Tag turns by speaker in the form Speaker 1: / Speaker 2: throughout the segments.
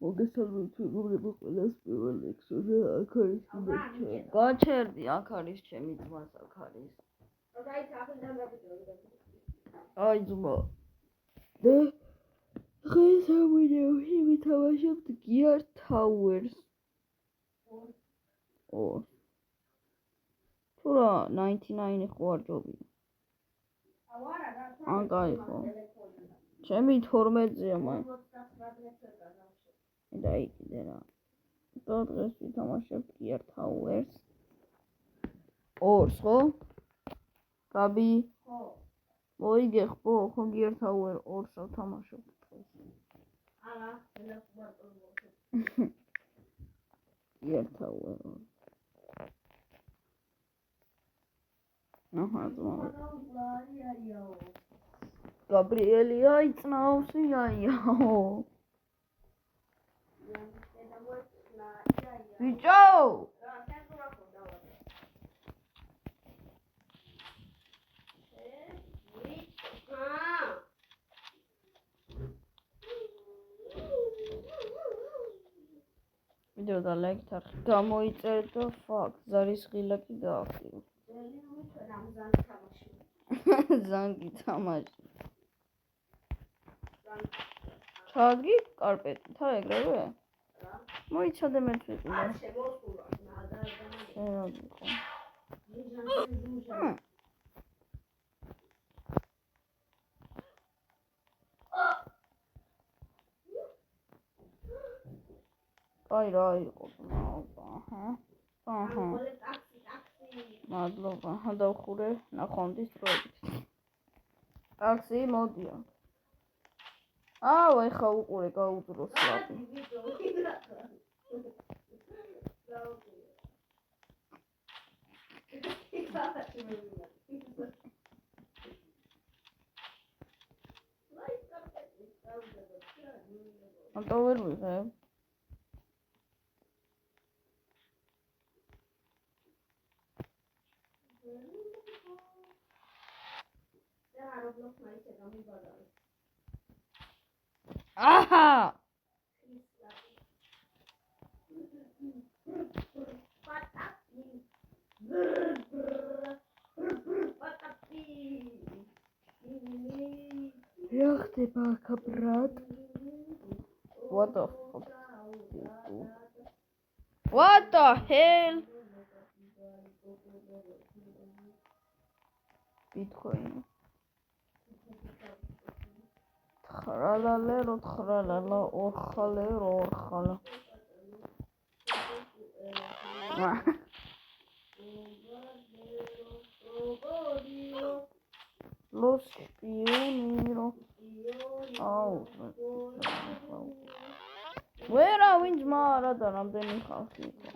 Speaker 1: მოგესალმებით მეგობრებო, ყველას პირველ ექსოზე აქ არის ჩემი გაჩერდი, აქ არის ჩემი ძმას, აქ არის აი ძმა და დღეს ამ ვიდეოში ვითამაშებთ Gear Towers თუ რა 99 ხო არ ჯობია ან გაიხო ჩემი 12-ზეა მაინც და იქიდე რა და დღეს ვითამაშებთ Gear Towers ორს ხო? გაბი? ხო მოიგე ხო Gear Tower ორს ვთამაშობთ დღეს არა Gear Tower აჰა Gabrieli აიწნავს იაიაო ბიჭო ვიდეო და ლაიქ თარხი გამოიწერეთ და ფაქ ზარის ღილა კი გააქტიურეთ ზანგი თამაში ჩაადგი კარპეტით რა ეგრევე მოიცადე მე თვითონ აი რა იყო აჰა მადლობა დავხურე ნახვამდის დროებით ტაქსი მოდია აუ ეხა უყურე გაუძრო სლაპი ანტო ვერ ვიღებ აჰა რა ხდება აქ ბრატ What the hell Bitcoin ხრალალერო ხრალალა ორხალერო ორხალა Los spioniro აუ ვერა ვინ ძმა არა და რამდენი ხალხი იყო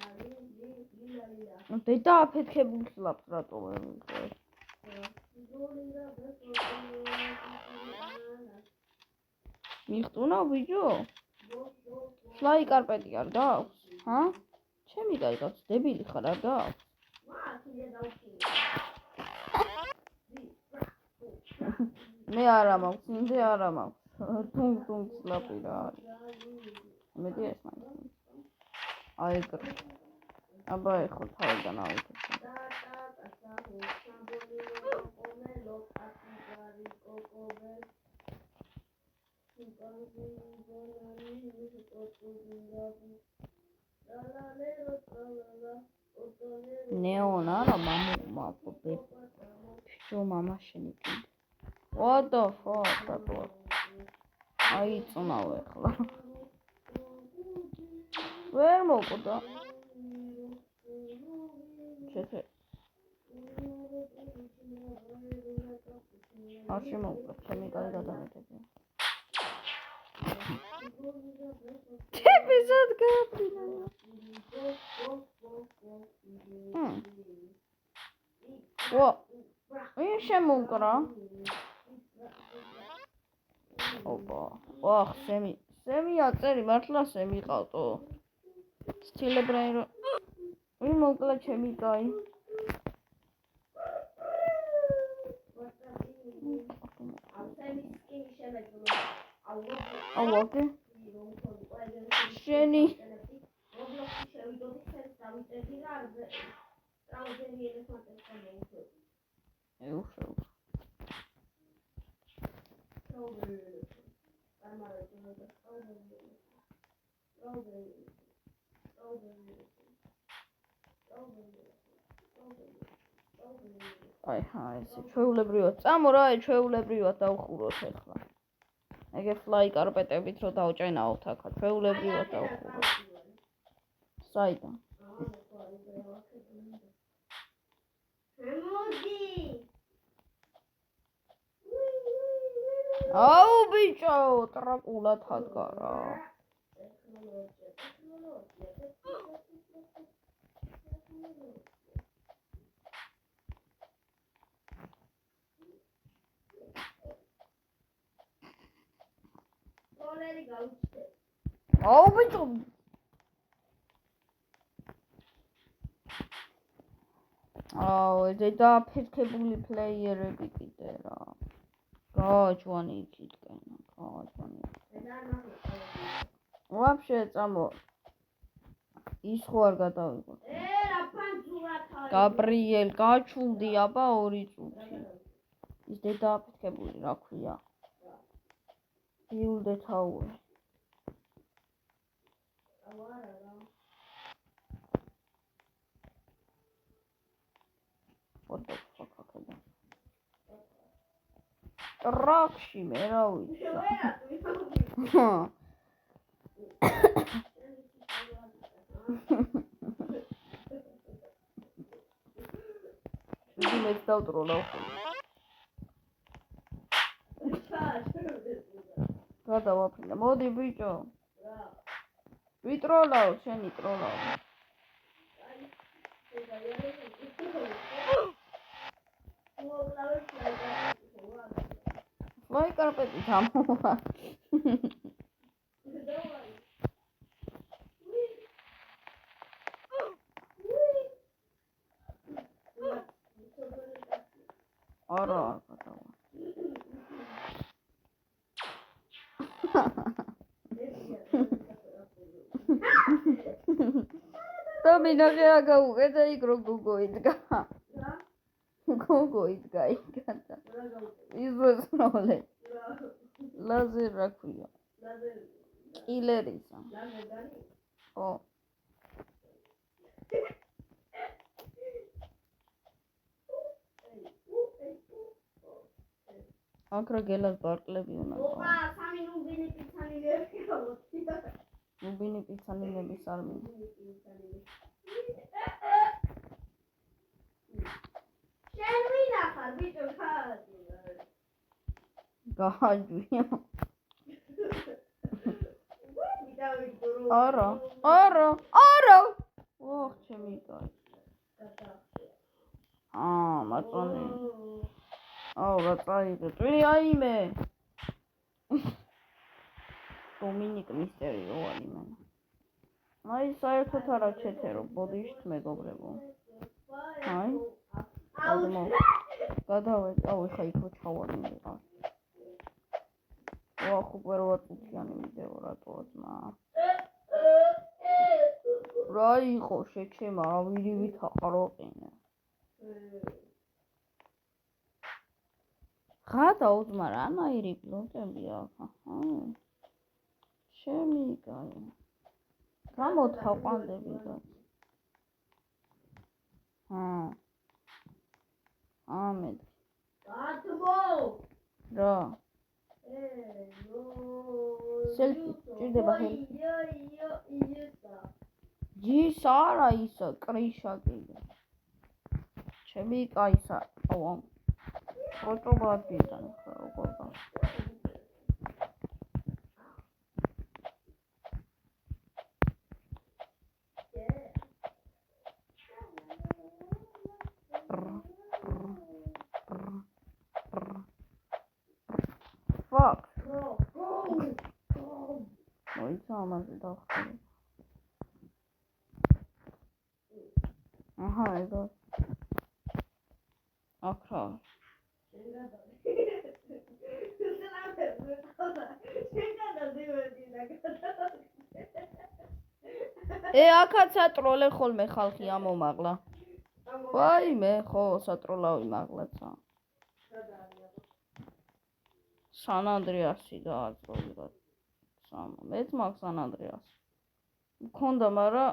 Speaker 1: დედა აფეთქებული სლაპს რატო ვერ ვიღებ მიხტუნა ბიჭო სლაი კარპეტი არ გაქვს ჰა ჩემი გაიგავს დებილი ხარ არ გაქვს მე არა მაქვს ინდე არა მაქვს თუნ სლაპი რა მედი ეს მაინც აი ეგრე აბა ეხო თავიდან ავიქეთ ნეონ არა მამა პოპე შო მამა შენი კიდე What the fuck რატო აი წნავ ახლა ვერ მოკვდა ჩეთე არ შემოკვდა ჩემი კარი გადამეტები ეპიზოდ გაფრინა ვინ შემოუკრა ოპა ვახ სემი აწერი მართლა სემი ყავტო სტილებრაი რომ ვინ მოკლა ჩემი კაი აუ ოკე შენი აი ესე ჩვეულებრივად წამო რა ჩვეულებრივად დავხუროთ ახლა ეგ ფლაი კარპეტებით რო დავჭენაოთ აქა ჩვეულებრივად დავხუროთ საიდან აუ ბიჭო ტრაკულად ადგარა აუ ბიჭო აუ ეს დაფეთქებული პლეიერები კიდე რა გააჩვანი იქითკენ გააჩვანი ვაფშე წამო ის ხო არ გადავიღოთ გაბრიელ გაჩულდი აბა 2 წუთი ის დაფეთქებული რა ქვია იულდეთაური What the fuck akada Rakshi მე რა ვიცი მე დავტროლა რა დავაფრინდა მოდი ბიჭო ვიტროლაო შენი ტროლაო Fly carpet jamoa. Ara katawa. Tomi nagera ga ugeda ikro gogo idga. Gogo idga ikata. Izos nole. Lazer rakuya. Ilerisa. Oh. Akra gelas barklები უნდა. ოპა, სამი ნუბინი პიცანილები გავუწია. ნუბინი პიცანილების არ მინდა. შენ ვინახარ ბიჭო ხარდი. გააჯვია. არა. ოხ, ჩემი კაცი. მაწონი. აუ რა წაიღე. წვი აიმე. დომინიკ მისტერიო ვარი მან. აი საერთოდ არა ჩეთერო, ბოდიშთ მეგობრებო. აი. ადმო. გადავედი, აუ ხა იქო ჩავარი მე. ოხ უკვე 8 წუთიანი ვიდეო რატოა ძმა. რა იყო შეჩემა, რა ვირივით აყროყინე. ხადა უძმა რანაირი ბლოკები აქვს. შემიგაი. გამოთაყვანდები და. ამედ. ბატმო. რა. სელფი ჭირდება ჰელფი. ჯის არა ისა კრიშა კიდე. ჩემი კაისა. აუ. Foto batidan როგორ Fuck. მოიცა ამაზე დავხტები. აჰა, ეგა. აქა. აქაც სატროლე ხოლმე ხალხი ამომაღლა. ვაიმე, ხო, სატროლავი მაღლაცა. სან ანდრეასი გააძლო ვიღაც. მეც მაქვს სან ანდრეასი. მქონდა, მაგრამ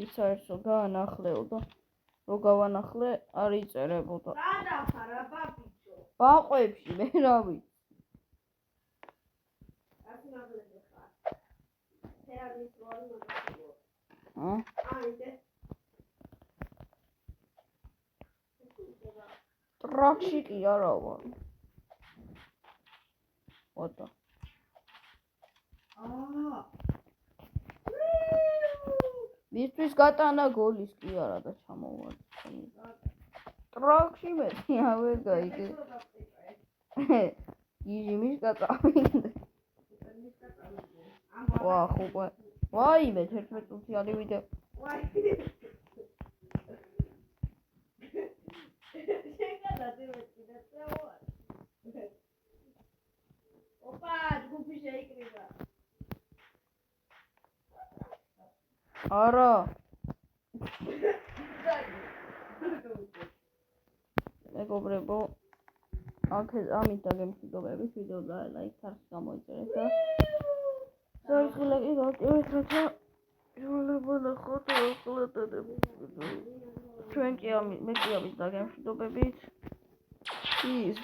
Speaker 1: ის არის რომ გაანახლეო და რო გავანახლე არ იწერებოდა.
Speaker 2: გადახარა ბაბიჯო.
Speaker 1: ბაყვებში მე რა ვიცი.
Speaker 2: ასმაღლები ხარ. თეატრის როლი მაგაშია. აიდე.
Speaker 1: ტრაქში კი არა ვარ. ოტო. მისთვის გატანა გოლის კი არა და ჩამოვარდი. ტრაქში მე ავე გაიგე. იჟიმის გაწავინე. ვა ხო. ვაიმე 11 წუთიანი ვიდეო. არა. მეგობრებო, ამით დაგემშვიდობებით ვიდეო და ლაიქს არ გამოიწერეთ და საერთოდ გაკეთეთ და შეიძლება ნახოთ ახლა ჩვენ კი მე კი ამით დაგემშვიდობებით. Peace.